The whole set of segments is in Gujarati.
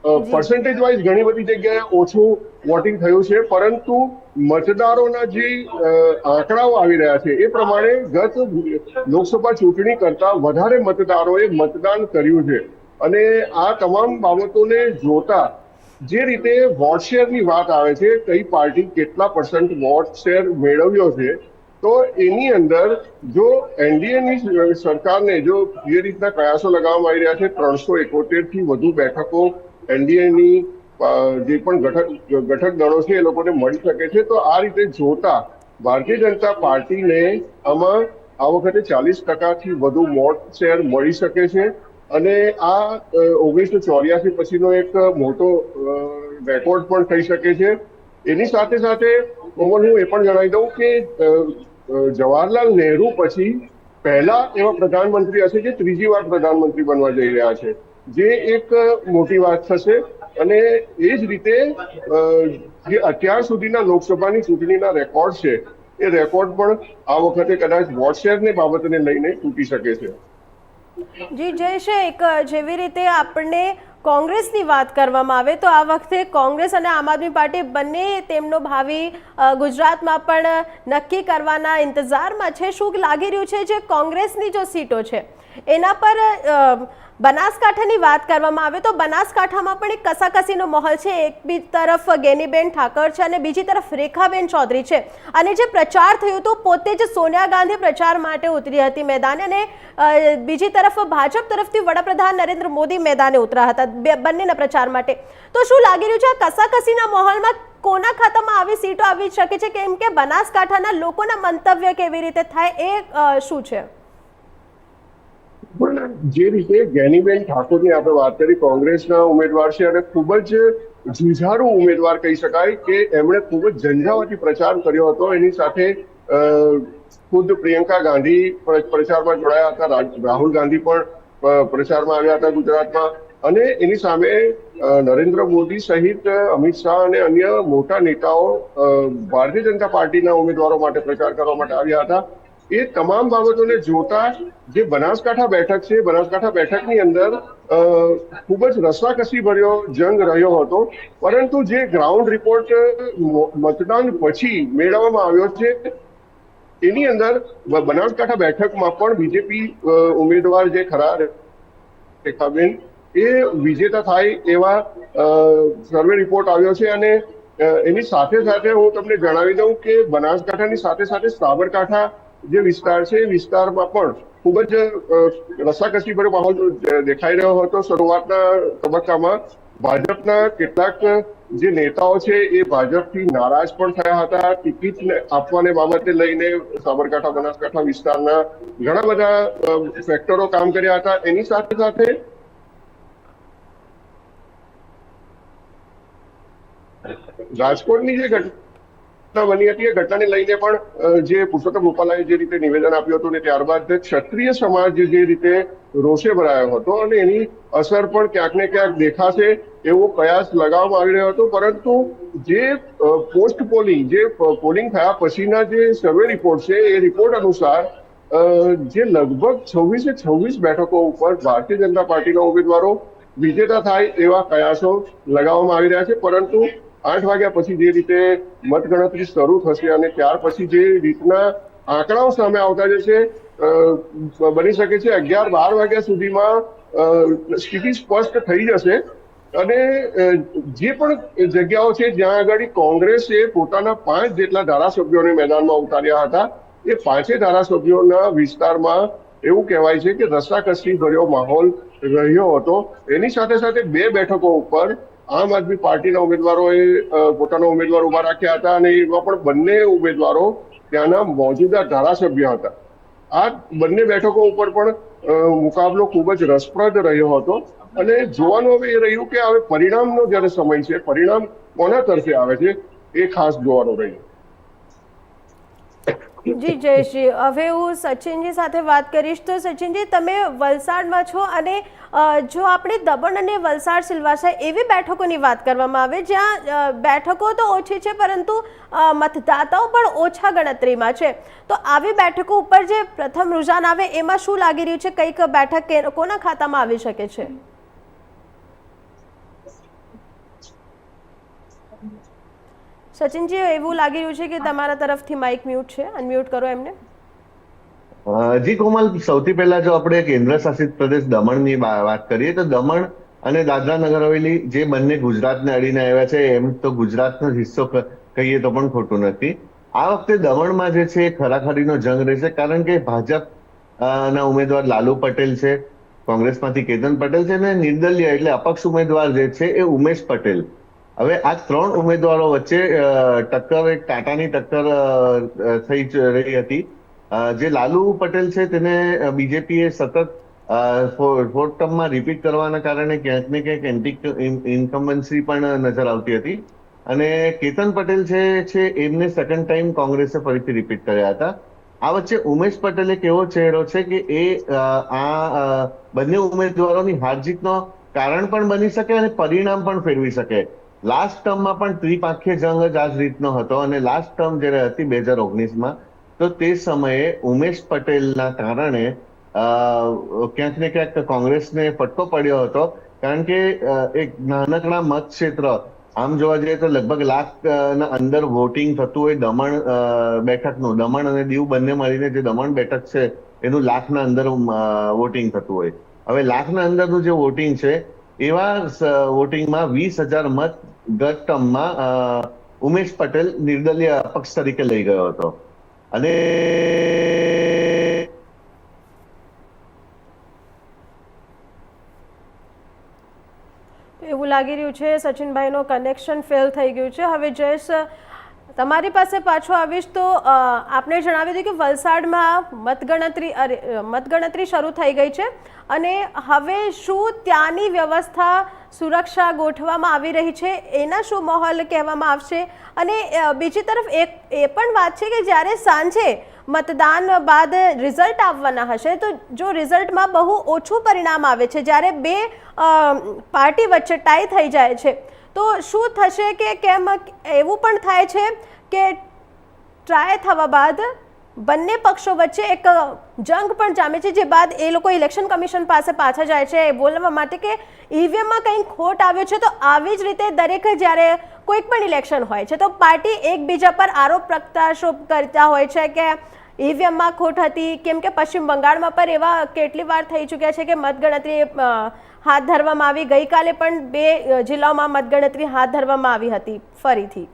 જી પર્સન્ટેજ વાઇઝ ઘણી બધી જગ્યાએ ઓછું વોટિંગ થયું છે, પરંતુ મતદારોના જે આંકડાઓ આવી રહ્યા છે એ પ્રમાણે ગત લોકસભા ચૂંટણી કરતા વધારે મતદારોએ મતદાન કર્યું છે. અને આ તમામ બાબતોને જોતા જે રીતે વોટ શેરની વાત આવે છે, કઈ પાર્ટી કેટલા % વોટ શેર મેળવ્યો છે, તો એની અંદર જો એનડીએની સરકારને જો જે રીતના કયાસો લગાવવામાં આવી રહ્યા છે, 371 થી વધુ બેઠકો એનડીએની જે પણ ઘટક દળો છે એ લોકોને મળી શકે છે. તો આ રીતે જોતા ભારતીય જનતા પાર્ટીને આમાં આ વખતે 40% વધુ વોટ શેર મળી શકે છે. અને આ 1984 પછીનો એક મોટો રેકોર્ડ પણ થઈ શકે છે. એની સાથે સાથે હું એ પણ જણાવી દઉં કે જવાહરલાલ નહેરુ પછી પહેલા એવા પ્રધાનમંત્રી હશે જે ત્રીજી વાર પ્રધાનમંત્રી બનવા જઈ રહ્યા છે, જે એક મોટી વાત થશે. અને એ જ રીતે જે અત્યાર સુધીના લોકસભાની ચૂંટણીના રેકોર્ડ છે એ રેકોર્ડ પણ આ વખતે કદાચ વોટ શેરની બાબતને લઈને તૂટી શકે છે. જી જયેશ, એક જેવી રીતે આપણને કોંગ્રેસની વાત કરવામાં આવે તો આ વખતે કોંગ્રેસ અને આમ આદમી પાર્ટી બંને તેમનો ભાવિ ગુજરાતમાં પણ નક્કી કરવાના ઇંતજારમાં છે. શું લાગી રહ્યું છે જે કોંગ્રેસની જો સીટો છે એના પર બનાસકાંઠાની વાત કરવામાં આવે તો બનાસકાંઠામાં પણ એક કસાકસીનો માહોલ છે. એક બી તરફ ગેનીબેન ઠાકર છે અને બીજી તરફ રેખાબેન ચૌધરી છે. અને જે પ્રચાર થયો તો પોતે જ સોનિયા ગાંધી પ્રચાર માટે ઉતરી હતી મેદાને, અને બીજી તરફ ભાજપ તરફથી વડાપ્રધાન નરેન્દ્ર મોદી મેદાને ઉતર્યા હતા બંનેના પ્રચાર માટે. તો શું લાગી રહ્યું છે આ કસાકસીના માહોલમાં કોના ખાતામાં આવી સીટો આવી શકે છે, કેમ કે બનાસકાંઠાના લોકોના મંતવ્ય કેવી રીતે થાય એ શું છે? પણ જે રીતે જ્ઞાનીબેન ઠાકોરની આપણે વાત કરી, કોંગ્રેસના ઉમેદવાર છે અને ખૂબ જ જુઝારુ ઉમેદવાર કહી શકાય કે એમણે ખૂબ જ ઝંઝાવાતી પ્રચાર કર્યો હતો. એની સાથે ખુદ પ્રિયંકા ગાંધી પ્રચારમાં જોડાયા હતા, રાહુલ ગાંધી પણ પ્રચારમાં આવ્યા હતા ગુજરાતમાં. અને એની સામે નરેન્દ્ર મોદી સહિત અમિત શાહ અને અન્ય મોટા નેતાઓ ભારતીય જનતા પાર્ટીના ઉમેદવારો માટે પ્રચાર કરવા માટે આવ્યા હતા. એ તમામ બાબતોને જોતા જે બનાસકાંઠા બેઠક છે, બનાસકાંઠા બેઠકની અંદર ખૂબ જ રસાકસી ભર્યો જંગ રહ્યો હતો. પરંતુ જે ગ્રાઉન્ડ રિપોર્ટ મતદાન પછી મેળવવામાં આવ્યો છે એની અંદર બનાસકાંઠા બેઠકમાં પણ બીજેપી ઉમેદવાર જે ખરા રેખાબેન એ વિજેતા થાય એવા સર્વે રિપોર્ટ આવ્યો છે. અને એની સાથે સાથે હું તમને જણાવી દઉં કે બનાસકાંઠાની સાથે સાથે સાબરકાંઠા જે વિસ્તાર છે એ વિસ્તારમાં પણ ખૂબ જ રસાકસી ભર્યો માહોલ દેખાઈ રહ્યો હતો. શરૂઆતના તબક્કામાં ભાજપના કેટલાક જે નેતાઓ છે એ ભાજપથી નારાજ પણ થયા હતા. ટિકિટ આપવાને બાબતે લઈને સાબરકાંઠા બનાસકાંઠા વિસ્તારના ઘણા બધા ફેક્ટરો કામ કર્યા હતા. એની સાથે સાથે રાજકોટની જે ઘટના બની હતી એ ઘટનાને લઈને પણ જે પુરુષોત્તમ રૂપાલાએ જે રીતે નિવેદન આપ્યું હતું ને ત્યારબાદ ક્ષત્રિય સમાજ જે રીતે રોષે ભરાયો હતો અને એની અસર પણ ક્યાંક ને ક્યાંક દેખાશે એવો કયાસ લગાવવામાં આવી રહ્યો હતો. પરંતુ જે પોસ્ટ પોલિંગ, જે પોલિંગ થયા પછીના જે સર્વે રિપોર્ટ છે એ રિપોર્ટ અનુસાર જે લગભગ 26 બેઠકો ઉપર ભારતીય જનતા પાર્ટીના ઉમેદવારો વિજેતા થાય એવા કયાસો લગાવવામાં આવી રહ્યા છે. પરંતુ 8 વાગ્યા પછી જે રીતે મતગણતરી શરૂ થશે અને ત્યાર પછી જે રીતના આંકડાઓ સામે આવતા જશે, બની શકે છે 11-12 વાગ્યા સુધીમાં સ્થિતિ સ્પષ્ટ થઈ જશે. અને જે પણ જગ્યાઓ છે જ્યાં આગળ કોંગ્રેસે પોતાના 5 જેટલા ધારાસભ્યોને મેદાનમાં ઉતાર્યા હતા, એ 5 ધારાસભ્યોના વિસ્તારમાં એવું કહેવાય છે કે રસાકસી ભર્યો માહોલ રહ્યો હતો. એની સાથે સાથે 2 બેઠકો ઉપર આમ આદમી પાર્ટીના ઉમેદવારોએ પોતાના ઉમેદવાર ઉભા રાખ્યા હતા અને એમાં પણ બંને ઉમેદવારો ત્યાંના મોજૂદા ધારાસભ્ય હતા. આ બંને બેઠકો ઉપર પણ મુકાબલો ખૂબ જ રસપ્રદ રહ્યો હતો. અને જોવાનું હવે એ રહ્યું કે હવે પરિણામનો જ્યારે સમય છે, પરિણામ કોના તરફે આવે છે એ ખાસ જોવાનું રહ્યું. જી જયેશજી, હવે હું સચિનજી સાથે વાત કરીશ. તો સચિનજી, તમે વલસાડમાં છો અને જો આપણે દમણ અને વલસાડ સિલવાસા એવી બેઠકોની વાત કરવામાં આવે જ્યાં બેઠકો તો ઓછી છે પરંતુ મતદાતાઓ પણ ઓછા ગણતરીમાં છે, તો આવી બેઠકો ઉપર જે પ્રથમ રુઝાન આવે એમાં શું લાગી રહ્યું છે, કઈક બેઠક કોના ખાતામાં આવી શકે છે? સચિનજી, એવું લાગી રહ્યું છે કે તમારા તરફથી માઇક મ્યુટ છે, અનમ્યુટ કરો એમને. જી કોમલ, સૌથી પહેલા જો આપણે કેન્દ્ર શાસિત પ્રદેશ દમણની વાત કરીએ તો દમણ અને દાદરા નગર હવેલી જે બંને ગુજરાતને અડીને આવ્યા છે, એમ તો ગુજરાતનો હિસ્સો કહીએ તો પણ ખોટું નથી. આ વખતે દમણમાં જે છે એ ખરાખરીનો જંગ રહેશે, કારણ કે ભાજપ ના ઉમેદવાર લાલુ પટેલ છે, કોંગ્રેસમાંથી કેતન પટેલ છે, અને નિર્દલીય એટલે અપક્ષ ઉમેદવાર જે છે એ ઉમેશ પટેલ. હવે આ ત્રણ ઉમેદવારો વચ્ચે ટક્કર, એક કાંટાની ટક્કર થઈ રહી હતી. જે લાલુ પટેલ છે તેને બીજેપીએ સતત ફોર્થ ટર્મમાં રિપીટ કરવાના કારણે ક્યાંક ને ક્યાંક એન્ટી ઇન્કમ્બન્સી પણ નજર આવતી હતી, અને કેતન પટેલ છે એમને સેકન્ડ ટાઈમ કોંગ્રેસે ફરીથી રિપીટ કર્યા હતા. આ વચ્ચે ઉમેશ પટેલ એક એવો ચહેરો છે કે એ આ બંને ઉમેદવારોની હાર જીતનો કારણ પણ બની શકે અને પરિણામ પણ ફેરવી શકે. લાસ્ટ ટર્મમાં પણ ત્રિપાંખીય જંગ જ આ જ રીતનો હતો, અને લાસ્ટ ટર્મ જયારે હતી 2019માં, તો તે સમયે ઉમેશ પટેલના કારણે ક્યાંક ને ક્યાંક કોંગ્રેસને ફટકો પડ્યો હતો, કારણ કે એક નાનકડા મત ક્ષેત્ર, આમ જોવા જઈએ તો લગભગ લાખ ના અંદર વોટિંગ થતું હોય દમણ બેઠકનું, દમણ અને દીવ બંને મળીને જે દમણ બેઠક છે એનું લાખના અંદર વોટિંગ થતું હોય. હવે લાખના અંદરનું જે વોટિંગ છે એવા વોટિંગમાં 20,000 મત ગત ટર્મમાં ઉમેશ પટેલ નિર્દલીય અપક્ષ તરીકે લઈ ગયો હતો. અને એવું લાગી રહ્યું છે સચિનભાઈનો કનેક્શન ફેલ થઈ ગયું છે. હવે જયેશ, તમારી પાસે પાછો આવીશ તો આપને જણાવી દઉં કે વલસાડમાં મતગણતરી શરૂ થઈ ગઈ છે, અને હવે શું ત્યાંની વ્યવસ્થા, સુરક્ષા ગોઠવવામાં આવી રહી છે, એના શું માહોલ કહેવામાં આવશે? અને બીજી તરફ એ પણ વાત છે કે જ્યારે સાંજે મતદાન બાદ રિઝલ્ટ આવવાના હશે, તો જો રિઝલ્ટમાં બહુ ઓછું પરિણામ આવે છે, જ્યારે બે પાર્ટી વચ્ચે ટાઈ થઈ જાય છે, તો શું થશે? કે કેમ એવું પણ થાય છે કે ટ્રાય થવા બાદ બંને પક્ષો વચ્ચે એક જંગ પણ જામે છે, જે બાદ એ લોકો ઇલેક્શન કમિશન પાસે પાછા જાય છે બોલવા માટે કે ઈવીએમમાં કંઈક ખોટ આવ્યો છે. તો આવી જ રીતે દરેક જ્યારે કોઈક પણ ઇલેક્શન હોય છે તો પાર્ટી એકબીજા પર આરોપ પ્રત્યારોપ કરતા હોય છે કે ઈવીએમમાં ખોટ હતી, કેમ કે પશ્ચિમ બંગાળમાં પણ એવા કેટલી વાર થઈ ચૂક્યા છે કે મતગણતરી હાથ ધરવામાં આવી. ગઈકાલે પણ 2 જિલ્લાઓમાં મતગણતરી હાથ ધરવામાં આવી હતી ફરીથી.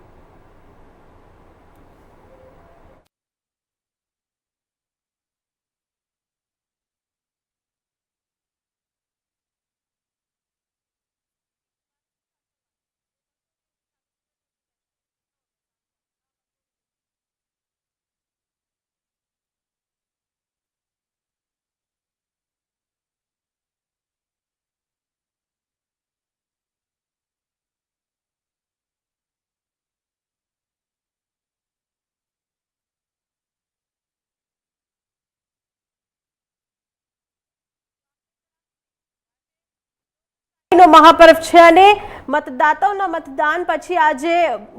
મહાપર્વ છે, અને મતદાતાઓના મતદાન પછી આજે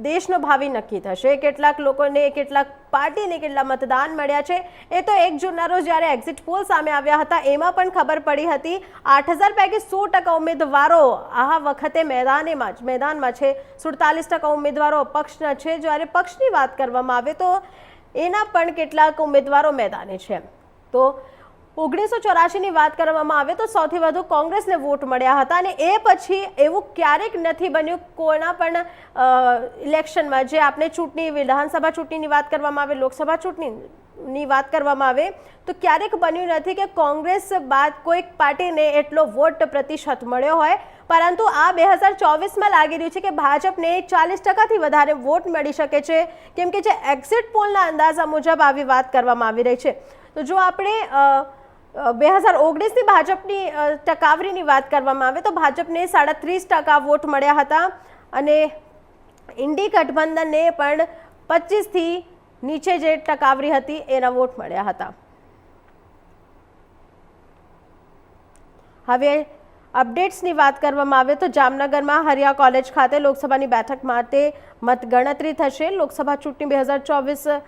દેશનો ભાવિ નક્કી થશે. કેટલાક લોકોને, કેટલાક પાર્ટીને કેટલા મતદાન મળ્યા છે એ તો 1 જૂનના રોજ જ્યારે એક્ઝિટ પોલ સામે આવ્યા હતા એમાં પણ ખબર પડી હતી. 8,000 પૈકી 100% ઉમેદવારો આ વખતે મેદાનમાં છે. 47% ઉમેદવારો અપક્ષના છે. જ્યારે પક્ષની વાત કરવામાં આવે તો એના પણ કેટલાક ઉમેદવારો મેદાને છે. તો 1984ની વાત કરવામાં આવે તો સૌથી વધુ કોંગ્રેસને વોટ મળ્યા હતા, અને એ પછી એવું ક્યારેક નથી બન્યું કોઈના પણ ઇલેક્શનમાં. જે આપણે ચૂંટણી, વિધાનસભા ચૂંટણીની વાત કરવામાં આવે, લોકસભા ચૂંટણીની વાત કરવામાં આવે, તો ક્યારેક બન્યું નથી કે કોંગ્રેસ બાદ કોઈક પાર્ટીને એટલો વોટ પ્રતિશત મળ્યો હોય. પરંતુ આ 2024માં લાગી રહ્યું છે કે ભાજપને 40%થી વધારે વોટ મળી શકે છે, કેમ કે જે એક્ઝિટ પોલના અંદાજા મુજબ આવી વાત કરવામાં આવી રહી છે. તો જો આપણે 2019ની ભાજપની ટકાવારીની વાત કરવામાં આવે તો ભાજપને 37% વોટ મળ્યા હતા, અને ઇન્ડી ગઠબંધનને પણ 25થી નીચે જે ટકાવારી હતી એના વોટ મળ્યા હતા. હવે અપડેટ્સની વાત કરવામાં આવે તો જામનગરમાં હરિયા કોલેજ ખાતે લોકસભાની બેઠક માટે મતગણતરી થશે. લોકસભા ચૂંટણી 2024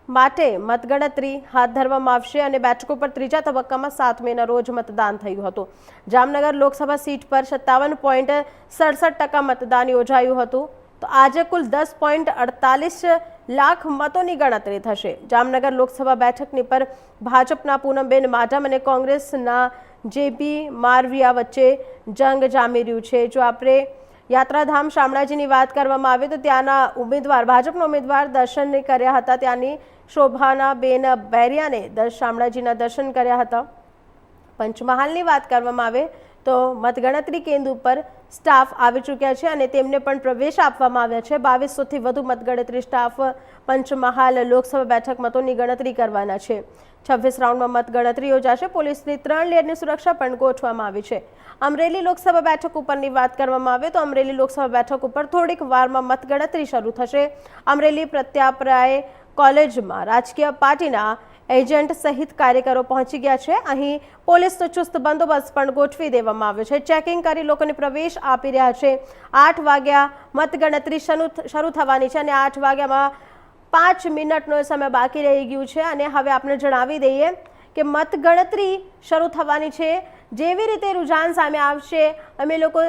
માટે મતગણતરી હાથ ધરવામાં આવશે, અને બેઠકો પર ત્રીજા તબક્કામાં 7 મેના રોજ મતદાન થયું હતું. જામનગર લોકસભા સીટ પર 57.67% મતદાન યોજાયું હતું. તો તો આજે કુલ 10.48 લાખ મતોની ગણતરી થશે. જામનગર લોકસભા બેઠકની પર ભાજપના પૂનમબેન માઢમ અને કોંગ્રેસના જેપી મારવિયા વચ્ચે જંગ જામી રહ્યું છે. જો આપણે યાત્રાધામ શામળાજીની વાત કરવામાં આવે તો ત્યાંના ઉમેદવાર ભાજપના ઉમેદવાર દર્શન કર્યા હતા. ત્યાંની શોભાનાબેન બૈરિયાને શામળાજીના દર્શન કર્યા હતા. પંચમહાલની વાત કરવામાં આવે તો મતગણતરી કેન્દ્ર ઉપર સ્ટાફ આવી ચૂક્યા છે અને તેમને પણ પ્રવેશ આપવામાં આવ્યા છે. 2200થી વધુ મતગણતરી સ્ટાફ પંચમહાલ લોકસભા બેઠક મતોની ગણતરી કરવાના છે. 26 રાઉન્ડમાં મતગણતરી યોજાશે. પોલીસની 3 લેયરની સુરક્ષા પણ ગોઠવવામાં આવી છે. અમરેલી લોકસભા બેઠક ઉપરની વાત કરવામાં આવે તો અમરેલી લોકસભા બેઠક ઉપર થોડીક વારમાં મતગણતરી શરૂ થશે. અમરેલી પ્રત્યાપરાય કોલેજમાં રાજકીય પાર્ટીના એજન્ટ સહિત કાર્યકરો પહોંચી ગયા છે. અહીં પોલીસનો ચુસ્ત બંદોબસ્ત પણ ગોઠવી દેવામાં આવ્યો છે. ચેકિંગ કરી લોકોને પ્રવેશ આપી રહ્યા છે. 8 વાગ્યા મતગણતરી શરૂ થવાની છે અને 8 વાગ્યામાં 5 મિનિટનો સમય બાકી રહી ગયું છે. અને હવે આપણે જણાવી દઈએ કે મતગણતરી શરૂ થવાની છે. જેવી રીતે રુઝાન સામે આવશે અમે લોકો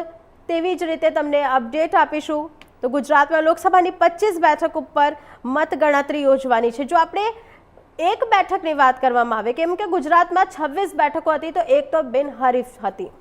તેવી જ રીતે તમને અપડેટ આપીશું. તો ગુજરાતમાં લોકસભાની 25 બેઠક ઉપર મતગણતરી યોજવાની છે. જો આપણે એક બેઠકની વાત કરવામાં આવે, કેમ કે ગુજરાતમાં 26 બેઠકો હતી તો એક તો બિનહરીફ હતી.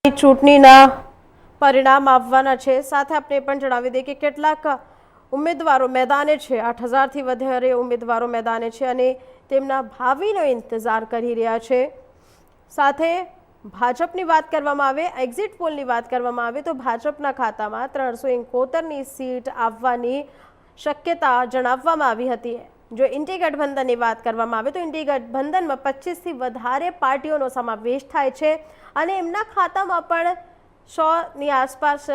ચૂંટણીના પરિણામ આવવાના છે. સાથે આપણે પણ જણાવી દઈએ કે કેટલાક ઉમેદવારો મેદાને છે. 8000થી વધારે ઉમેદવારો મેદાને છે અને તેમના ભાવિનો ઇંતજાર કરી રહ્યા છે. સાથે ભાજપની વાત કરવામાં આવે, એક્ઝિટ પોલની વાત કરવામાં આવે તો ભાજપના ખાતામાં 371ની સીટ આવવાની શક્યતા જણાવવામાં આવી હતી. જો ઇન્ડી ગઠબંધનની વાત કરવામાં આવે તો ઇન્ડી ગઠબંધનમાં 25થી વધારે પાર્ટીઓનો સમાવેશ થાય છે અને એમના ખાતામાં પણ 100ની આસપાસ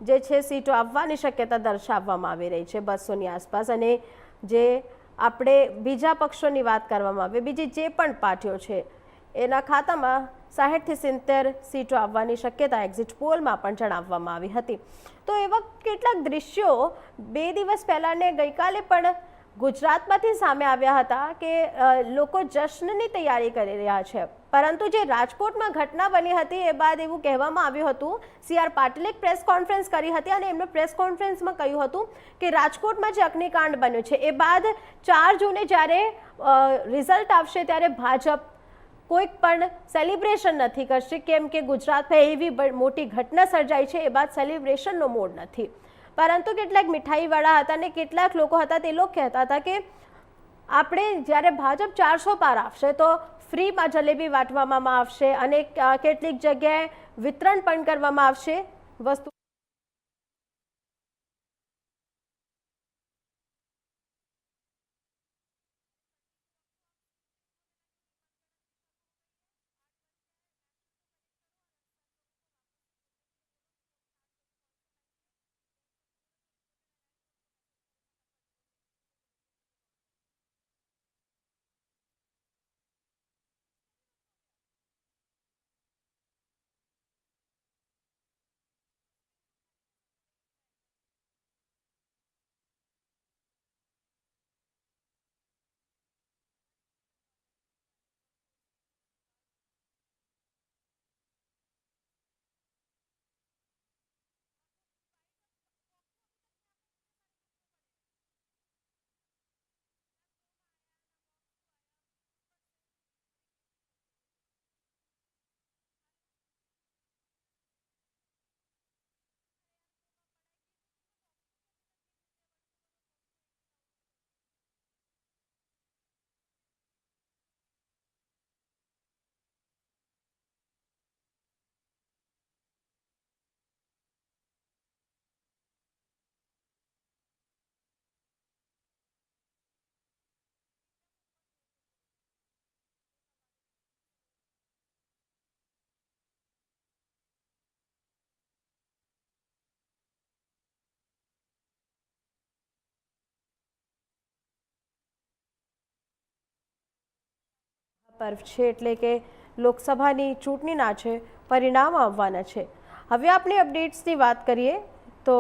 જે છે સીટો આવવાની શક્યતા દર્શાવવામાં આવી રહી છે, 200ની આસપાસ. અને જે આપણે બીજા પક્ષોની વાત કરવામાં આવે, બીજી જે પણ પાર્ટીઓ છે એના ખાતામાં 60થી 70 સીટો આવવાની શક્યતા એક્ઝિટ પોલમાં પણ જણાવવામાં આવી હતી. તો એવા કેટલાક દ્રશ્યો 2 દિવસ પહેલા ને ગઈકાલે પણ ગુજરાતમાંથી સામે આવ્યા હતા કે લોકો જશ્નની તૈયારી કરી રહ્યા છે. પરંતુ જે રાજકોટમાં ઘટના બની હતી એ બાદ એવું કહેવામાં આવ્યું હતું, CR પાટીલે પ્રેસ કોન્ફરન્સ કરી હતી અને એમણે પ્રેસ કોન્ફરન્સમાં કહ્યું હતું કે રાજકોટમાં જે અગ્નિકાંડ બન્યો છે એ બાદ 4 જૂને જ્યારે રિઝલ્ટ આવશે ત્યારે ભાજપ કોઈક પણ સેલિબ્રેશન નથી કરશે, કેમ કે ગુજરાતમાં એવી મોટી ઘટના સર્જાઈ છે એ બાદ સેલિબ્રેશનનો મૂડ નથી. પરંતુ કેટલાક મીઠાઈવાળા હતા અને કેટલાક લોકો હતા તે લોકો કહેતા હતા કે આપણે જ્યારે ભાજપ 400 પાર આવશે તો ફ્રીમાં જલેબી વાટવામાં આવશે અને કેટલીક જગ્યાએ વિતરણ પણ કરવામાં આવશે વસ્તુ. પર્વ છે, એટલે કે લોકસભાની ચૂંટણીના છે પરિણામ આવવાના છે. હવે આપણી અપડેટ્સની વાત કરીએ તો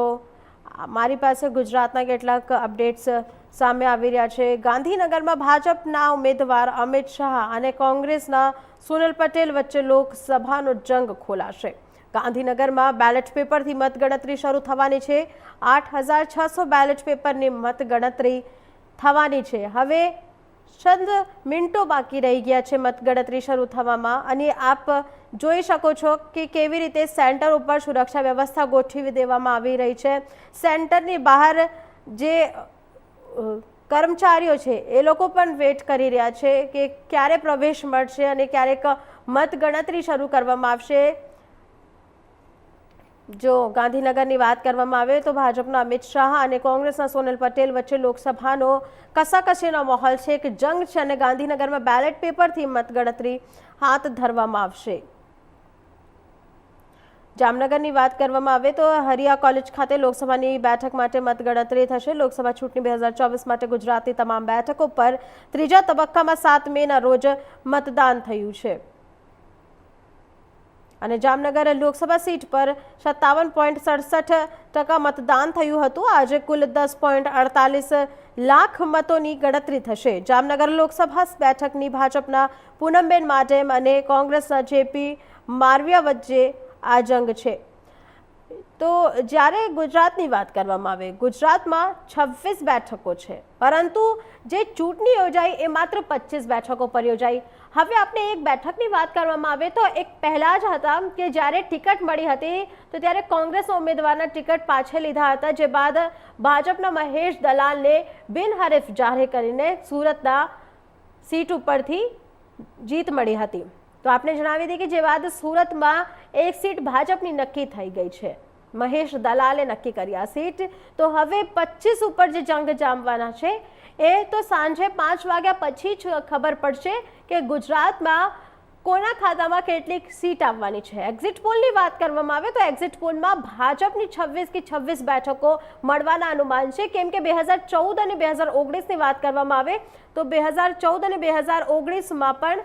મારી પાસે ગુજરાતના કેટલાક અપડેટ્સ સામે આવી રહ્યા છે. ગાંધીનગરમાં ભાજપના ઉમેદવાર અમિત શાહ અને કોંગ્રેસના સોનલ પટેલ વચ્ચે લોકસભાનો જંગ ખોલાશે. ગાંધીનગરમાં બેલેટ પેપરથી મતગણતરી શરૂ થવાની છે. 8,600 બેલેટ પેપરની મતગણતરી થવાની છે. હવે ચંદ મિનિટો બાકી રહી ગયા છે મતગણતરી શરૂ થવામાં, અને આપ જોઈ શકો છો કે કેવી રીતે સેન્ટર ઉપર સુરક્ષા વ્યવસ્થા ગોઠવી દેવામાં આવી રહી છે. સેન્ટરની બહાર જે કર્મચારીઓ છે એ લોકો પણ વેટ કરી રહ્યા છે કે ક્યારે પ્રવેશ મળશે અને ક્યારેક મતગણતરી શરૂ કરવામાં આવશે. જો ગાંધીનગરની વાત કરવામાં આવે તો ભાજપના અમિત શાહ અને કોંગ્રેસના સોનલ પટેલ વચ્ચે લોકસભાનો કસાકસીનો માહોલ છે, એક જંગ છે, અને ગાંધીનગરમાં બેલેટ પેપરથી મતગણતરી હાથ ધરવામાં આવશે. જામનગરની વાત કરવામાં આવે તો હરિયા કોલેજ ખાતે લોકસભાની બેઠક માટે મતગણતરી થશે. લોકસભા ચૂંટણી 2024 માટે ગુજરાતની તમામ બેઠકો પર ત્રીજા તબક્કામાં 7 મેના રોજ મતદાન થયું છે, અને જામનગર લોકસભા સીટ પર 57.67% મતદાન થયું હતું. આજે કુલ 10.48 લાખ મતોની ગણતરી થશે. જામનગર લોકસભા બેઠકની ભાજપના પૂનમબેન માડેમ અને કોંગ્રેસના જેપી મારવિયા વચ્ચે આ જંગ છે. તો જ્યારે ગુજરાતની વાત કરવામાં આવે, ગુજરાતમાં 26 બેઠકો છે, પરંતુ જે ચૂંટણી યોજાઈ એ માત્ર 25 બેઠકો પર યોજાઈ. હવે આપણે એક બેઠકની વાત કરવામાં આવે તો એક પહેલા જ હતા કે જ્યારે ટિકિટ મળી હતી તો ત્યારે કોંગ્રેસના ઉમેદવારના ટિકિટ પાછળ લીધા હતા, જે બાદ ભાજપના મહેશ દલાલને બિનહરીફ જાહેર કરીને સુરતના સીટ ઉપરથી જીત મળી હતી. તો આપણે જણાવી દઈએ કે જે બાદ સુરતમાં એક સીટ ભાજપની નક્કી થઈ ગઈ છે. મહેશ દલાલે નક્કી કરી આ સીટ. તો હવે 25 ઉપર જે જંગ જામવાના છે એ તો સાંજે 5 વાગ્યા પછી જ ખબર પડશે કે ગુજરાતમાં કોના ખાતામાં કેટલીક સીટ આવવાની છે. એક્ઝિટ પોલની વાત કરવામાં આવે તો એક્ઝિટ પોલમાં ભાજપની 26 કે 26 બેઠકો મળવાના અનુમાન છે, કેમ કે 2014 અને 2019ની વાત કરવામાં આવે તો 2014 અને 2019માં પણ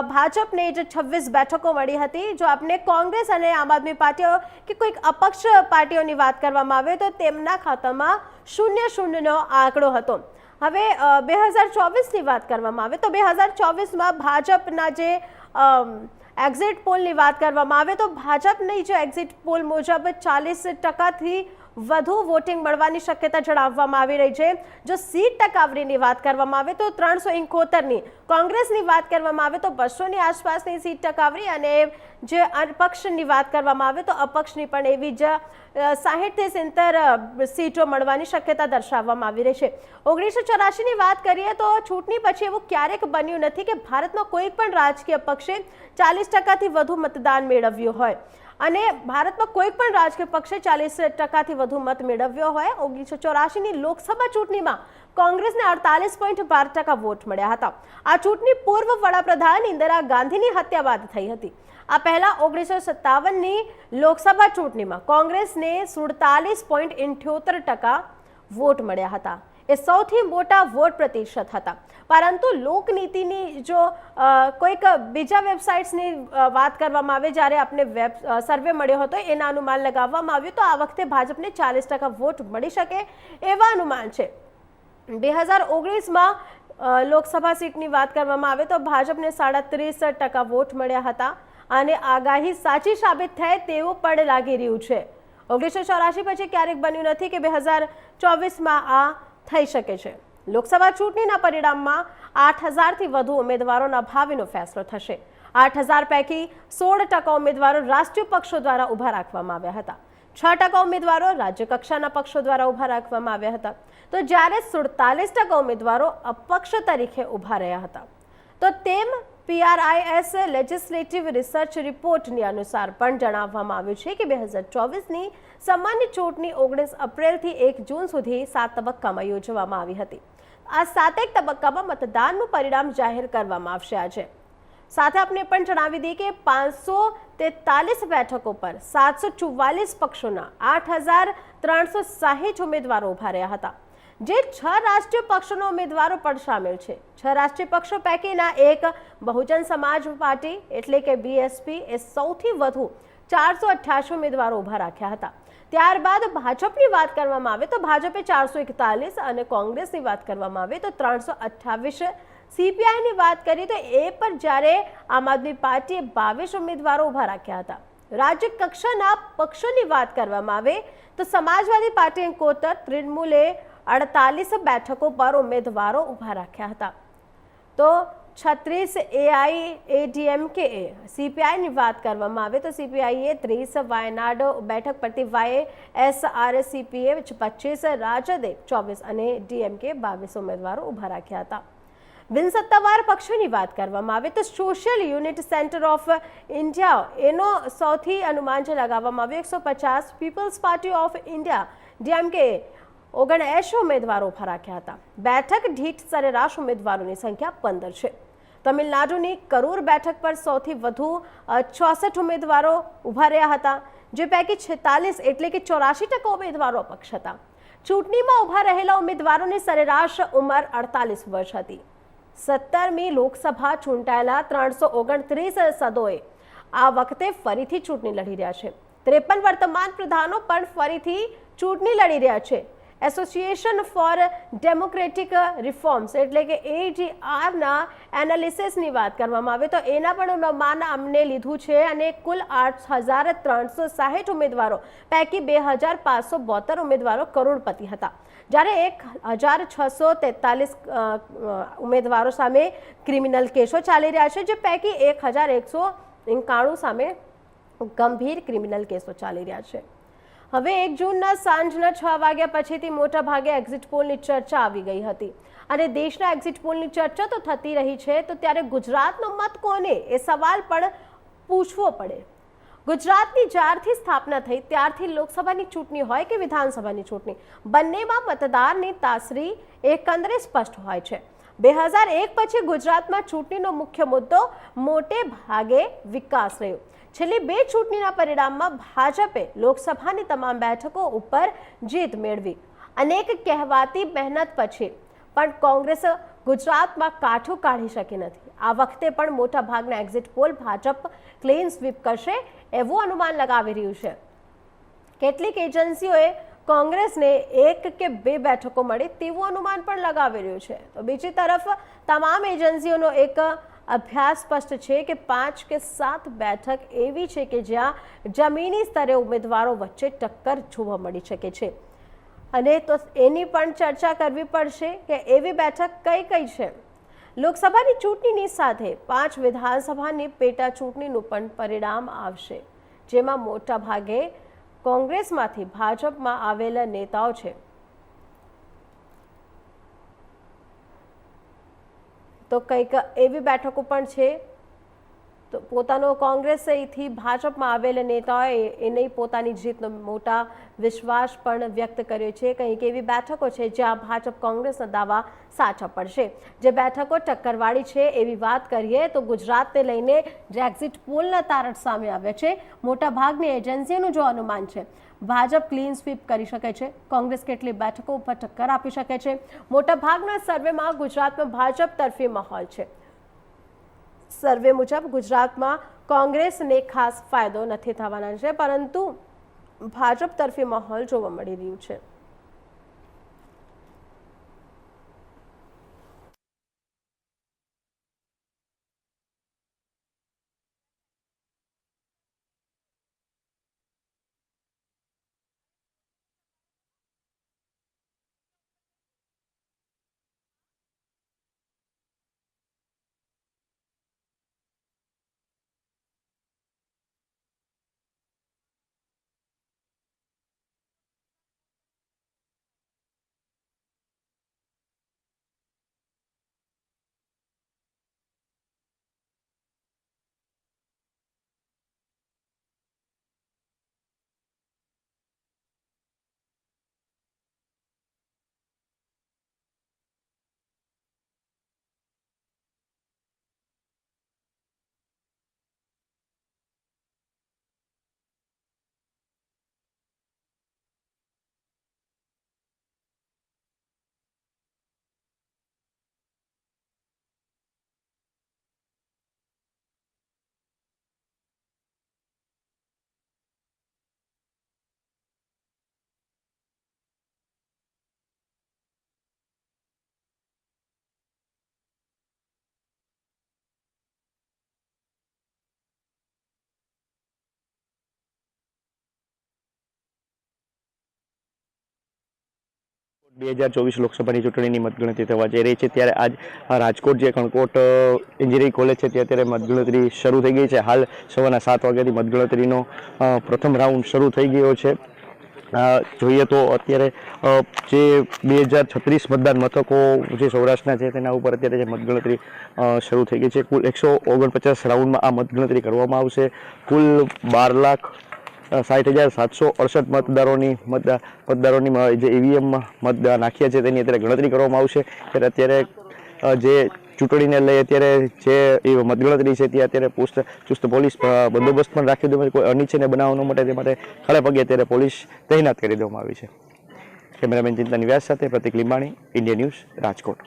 ભાજપને જે 26 બેઠકો મળી હતી. જો આપણે કોંગ્રેસ અને આમ આદમી પાર્ટીઓ કે કોઈક અપક્ષ પાર્ટીઓની વાત કરવામાં આવે તો તેમના ખાતામાં 0-0નો આંકડો હતો. હવે 2024ની વાત કરવામાં આવે તો 2024માં ભાજપના જે એક્ઝિટ પોલની વાત કરવામાં આવે તો ભાજપની જે એક્ઝિટ પોલ મુજબ 40%થી વધુ વોટિંગ મળવાની શક્યતા જણાવવામાં આવી રહી છે. જો સીટ ટકાવારીની વાત કરવામાં આવે તો 371ની, કોંગ્રેસની વાત કરવામાં આવે તો 200ની આસપાસની સીટ ટકાવારી, અને જે અપક્ષની વાત કરવામાં આવે તો અપક્ષની પણ એવી જ 60થી 70 સીટો મળવાની શક્યતા દર્શાવવામાં આવી રહી છે. 1984ની વાત કરીએ તો ચૂંટણી પછી એવું ક્યારેક બન્યું નથી કે ભારતમાં કોઈ પણ રાજકીય પક્ષે 40%થી વધુ મતદાન મેળવ્યું હોય, અને ભારતમાં કોઈ પણ રાજકીય પક્ષે 40%થી વધુ મત મેળવ્યો હોય. 1984ની લોકસભા ચૂંટણીમાં કોંગ્રેસને 48.12% વોટ મળ્યા હતા. આ ચૂંટણી પૂર્વ વડાપ્રધાન ઇન્દિરા ગાંધીની હત્યા બાદ થઈ હતી. આ પહેલા 1957ની લોકસભા ચૂંટણીમાં કોંગ્રેસને 47.78% વોટ મળ્યા હતા. એ સૌથી મોટા વોટ પ્રતિશત હતા. પરંતુ લોકનીતિની જો કોઈક બીજા વેબસાઇટ્સની વાત કરવામાં આવે, જ્યારે આપણે સર્વે મળ્યો હતો એના અનુમાન લગાવવામાં આવ્યું તો આ વખતે ભાજપને 40% વોટ મળી શકે એવા અનુમાન છે. 2019માં લોકસભા સીટની વાત કરવામાં આવે તો ભાજપને 37% વોટ મળ્યા હતા, અને આગાહી સાચી સાબિત થાય તેવું પણ લાગી રહ્યું છે. 1984 પછી ક્યારેક બન્યું નથી કે 2024માં આ થઈ શકે છે. લોકસભા ચૂંટણીના પરિણામમાં 8,000થી વધુ ઉમેદવારોના ભાવિનો ફેસલો થશે. 8,000 પૈકી 16% ઉમેદવારો રાષ્ટ્રીય પક્ષો દ્વારા ઊભા રાખવામાં આવ્યા હતા. 6% ઉમેદવારો રાજ્ય કક્ષાના પક્ષો દ્વારા ઊભા રાખવામાં આવ્યા હતા. તો જ્યારે 47% ઉમેદવારો અપક્ષ તરીકે ઊભા રહ્યા હતા. તો તેમ PRIS લેજિસ્લેટિવ રિસર્ચ રિપોર્ટની અનુસાર પણ જણાવવામાં આવ્યું છે કે 2024ની સામાન્ય ચૂંટણી 19 એપ્રિલથી 1 જૂન સુધી 7 તબક્કામાં યોજવામાં આવી હતી. આ 7 તબક્કામાં મતદાનનું પરિણામ જાહેર કરવામાં આવશે આજે. સાથે આપણે પણ જણાવી દઈએ કે 543 બેઠકો પર 744 પક્ષોના 8,360 ઉમેદવારો ઉભા રહ્યા હતા. જે 6 રાષ્ટ્રીય પક્ષોના ઉમેદવારો પણ સામેલ છે. 6 રાષ્ટ્રીય પક્ષો પૈકીના એક બહુજન સમાજ પાર્ટી એટલે કે બીએસપી એ સૌથી વધુ 488 ઉમેદવારો ઊભા રાખ્યા હતા. ત્યારબાદ ભાજપની વાત કરવામાં આવે તો ભાજપે 441 અને કોંગ્રેસની વાત કરવામાં આવે તો 328, સીપીઆઈની વાત કરીએ તો એ પર જ્યારે આમ આદમી પાર્ટીએ 22 ઉમેદવારો ઊભા રાખ્યા હતા. રાજ્ય કક્ષાના પક્ષોની વાત કરવામાં આવે તો સમાજવાદી પાર્ટી 71, તૃણમૂલે 48 બેઠકો પર ઉમેદવારો ઊભા રાખ્યા હતા. તો 36 એઆઈએડીએમકે, સીપીઆઈની વાત કરવામાં આવે તો સીપીઆઈએ 30, વાયનાડ બેઠક પરથી વાયએસઆરસીપીએ 25, રાજદે 24 અને ડીએમકે 22 ઉમેદવારો ઊભા રાખ્યા હતા. બિનસત્તાવાર પક્ષોની વાત કરવામાં આવે તો social unit centre of India એનો સૌથી અનુમાન જે લગાવવામાં આવ્યું 150, peoples party of India DMK 79 ઉમેદવારો ઊભા રાખ્યા હતા. બેઠક દીઠ સરેરાશ ઉમેદવારોની સંખ્યા 15 છે. તમિલનાડુની કરૂર બેઠક પર સૌથી વધુ 64 ઉમેદવારો ઊભા રહ્યા હતા, જે પૈકી 46 એટલે કે 84% ઉમેદવારો અપક્ષ હતા. ચૂંટણીમાં ઊભા રહેલા ઉમેદવારોની સરેરાશ ઉંમર 48 વર્ષ હતી. 17મી લોકસભા ચૂંટાયેલા 329 સદોએ આ વખતે ફરીથી ચૂંટણી લડી રહ્યા છે. 53 વર્તમાન પ્રધાનો પણ ફરીથી ચૂંટણી લડી રહ્યા છે. એસોસિએશન ફોર ડેમોક્રેટિક રિફોર્મ્સ એટલે કે એજીઆરના એનાલિસિસની વાત કરવામાં આવે તો એના પણ અનુમાન અમને લીધું છે અને કુલ 8,360 ઉમેદવારો પૈકી 2,572 ઉમેદવારો કરોડપતિ હતા, જ્યારે 1,643 ઉમેદવારો સામે ક્રિમિનલ કેસો ચાલી રહ્યા છે, જે પૈકી 1,191 સામે ગંભીર ક્રિમિનલ કેસો ચાલી રહ્યા છે. હવે 1 જૂનના સાંજના 6 વાગ્યા પછીથી મોટા ભાગે એક્ઝિટ પોલની ચર્ચા આવી ગઈ હતી અને દેશના એક્ઝિટ પોલની ચર્ચા તો થતી રહી છે, તો ત્યારે ગુજરાતનો મત કોને એ સવાલ પણ પૂછવો પડે. ગુજરાતની જ્યારથી સ્થાપના થઈ ત્યારથી લોકસભાની ચૂંટણી હોય કે વિધાનસભાની ચૂંટણી, બંનેમાં મતદારની તાસરી એકંદરે સ્પષ્ટ હોય છે. 2001 પછી ગુજરાતમાં ચૂંટણીનો મુખ્ય મુદ્દો મોટે ભાગે વિકાસ રહ્યો. છેલ્લી 2 ચૂંટણીના પરિણામમાં ભાજપે લોકસભાની તમામ બેઠકો ઉપર જીત મેળવી. અનેક કહેવાતી મહેનત પછી પણ કોંગ્રેસ ગુજરાતમાં કાઠું કાઢી શકી નથી. આ વખતે પણ મોટા ભાગના exit poll Bhajap clean sweep કરશે એવું અનુમાન લગાવી રહ્યું છે. કેટલીક એજન્સીઓએ કોંગ્રેસને 1 કે 2 બેઠકો મળે તેવું અનુમાન પણ લગાવી રહ્યું છે. તો બીજી તરફ તમામ એજન્સીઓનો એક અભ્યાસ સ્પષ્ટ છે કે 5 કે 7 બેઠક એવી છે કે જ્યાં જમીની સ્તરે ઉમેદવારો વચ્ચે ટક્કર જોવા મળી શકે છે, અને તો એની પણ ચર્ચા કરવી પડશે કે એવી બેઠક કઈ કઈ છે. લોકસભાની ચૂંટણીની સાથે 5 વિધાનસભાની પેટા ચૂંટણીનું પણ પરિણામ આવશે, જેમાં મોટા ભાગે કોંગ્રેસમાંથી ભાજપમાં આવેલા નેતાઓ છે. તો કંઈક એવી બેઠકો પણ છે તો પોતાનો કોંગ્રેસથી ભાજપમાં આવેલા નેતાઓએ એની પોતાની જીતનો મોટા વિશ્વાસ પણ વ્યક્ત કર્યો છે. કંઈક એવી બેઠકો છે જ્યાં ભાજપ કોંગ્રેસના દાવા સાચા પડશે. જે બેઠકો ટક્કરવાળી છે એવી વાત કરીએ તો ગુજરાતને લઈને જે એક્ઝિટ પોલના તારણ સામે આવ્યા છે, મોટા ભાગની એજન્સીઓનું જો અનુમાન છે ભાજપ ક્લીન સ્વીપ કરી શકે છે, કોંગ્રેસ કેટલી બેઠકો ઉપર ટક્કર આપી શકે છે. મોટા ભાગના સર્વેમાં ગુજરાતમાં ભાજપ તરફી માહોલ છે. સર્વે મુજબ ગુજરાતમાં કોંગ્રેસને ખાસ ફાયદો નથી થવાના છે, પરંતુ ભાજપ તરફી માહોલ જોવા મળી રહ્યું છે. 2024 લોકસભાની ચૂંટણીની મતગણતરી થવા જઈ રહી છે ત્યારે આજ રાજકોટ જે કણકોટ એન્જિનિયરિંગ કોલેજ છે ત્યાં અત્યારે મતગણતરી શરૂ થઈ ગઈ છે. હાલ સવારના 7 વાગ્યાથી મતગણતરીનો પ્રથમ રાઉન્ડ શરૂ થઈ ગયો છે. જોઈએ તો અત્યારે જે 2036 મતદાન મથકો જે સૌરાષ્ટ્રના છે તેના ઉપર અત્યારે જે મતગણતરી શરૂ થઈ ગઈ છે. કુલ 149 રાઉન્ડમાં આ મતગણતરી કરવામાં આવશે. કુલ 12,60,768 મતદારોની જે ઈવીએમમાં મત નાખ્યા છે તેની અત્યારે ગણતરી કરવામાં આવશે. ત્યારે અત્યારે જે ચૂંટણીને લઈ અત્યારે જે મતગણતરી છે ત્યાં અત્યારે ચુસ્ત પોલીસ બંદોબસ્ત પણ રાખ્યો છે. કોઈ અનિચ્છનીય બનાવ ન માટે તે માટે ખડે પગે અત્યારે પોલીસ તૈનાત કરી દેવામાં આવી છે. કેમેરામેન ચિંતન વ્યાસ સાથે પ્રતિક લીંબાણી, ઇન્ડિયા ન્યૂઝ, રાજકોટ.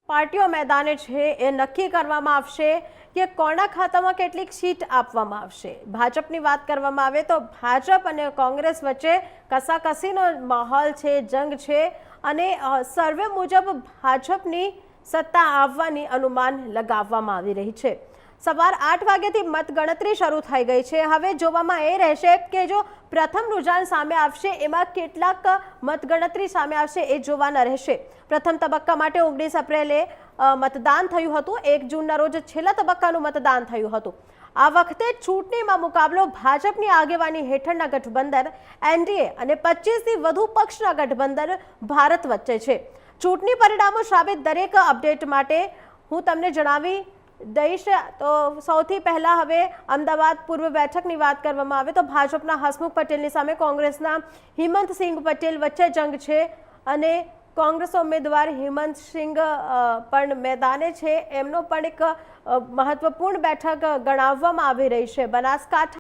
પાર્ટીઓ મેદાને છે એ નક્કી કરવામાં આવશે કે કોના ખાતામાં કેટલીક સીટ આપવામાં આવશે. ભાજપની વાત કરવામાં આવે તો ભાજપ અને કોંગ્રેસ વચ્ચે કસાકસીનો માહોલ છે, જંગ છે અને સર્વે મુજબ ભાજપની સત્તા આવવાની અનુમાન લગાવવામાં આવી રહી છે. સવાર 8 વાગ્યાથી મતગણતરી શરૂ થઈ ગઈ છે. હવે જોવામાં એ રહેશે કે જો પ્રથમ રુઝાન સામે આવશે એમાં કેટલાક મતગણતરી સામે આવશે એ જોવાના રહેશે. પ્રથમ તબક્કા માટે 19 એપ્રિલે મતદાન થયું હતું. 1 જૂનના રોજ છેલ્લા તબક્કાનું મતદાન થયું હતું. આ વખતે ચૂંટણીમાં મુકાબલો ભાજપની આગેવાની હેઠળના ગઠબંધન એનડીએ અને 25થી વધુ પક્ષના ગઠબંધન ભારત વચ્ચે છે. ચૂંટણી પરિણામો સાબિત દરેક અપડેટ માટે હું તમને જણાવી દઈશ. તો સૌથી પહેલા હવે અમદાવાદ પૂર્વ બેઠકની વાત કરવામાં આવે તો ભાજપના હસમુખ પટેલની સામે કોંગ્રેસના હિમંતસિંહ પટેલ વચ્ચે જંગ છે અને કોંગ્રેસ ઉમેદવાર હિમંતસિંહ પણ મેદાને છે. એમનો પણ એક મહત્વપૂર્ણ બેઠક ગણાવવામાં આવી રહી છે. બનાસકાંઠા